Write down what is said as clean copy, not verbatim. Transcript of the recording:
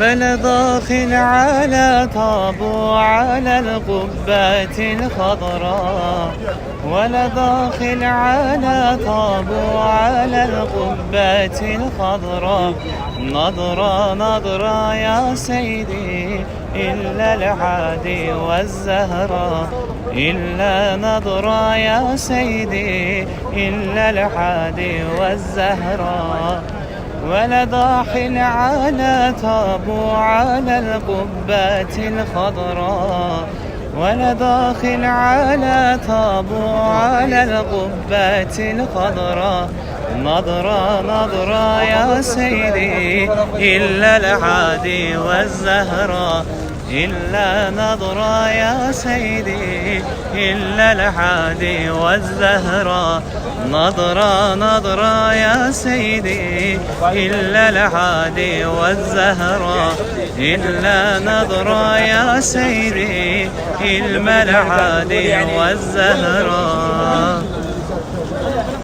بل داخل على طابو على القبة الخضراء، ولا داخل على طابو على القبة الخضراء. نظرة نظرة يا سيدي إلا العادي والزهراء، إلا نظرة يا سيدي إلا العادي والزهراء. ولا داخل على طابو على القبة الخضراء، ولا داخل على طابو على القبة الخضراء. نظرة نظرة يا سيدي إلا العادي والزهراء، إلا نظرة يا سيدي إلا العادي والزهراء. نظرة نظرة يا سيدي إلا العادي والزهراء، إلا نظرة يا سيدي إلا العادي والزهراء.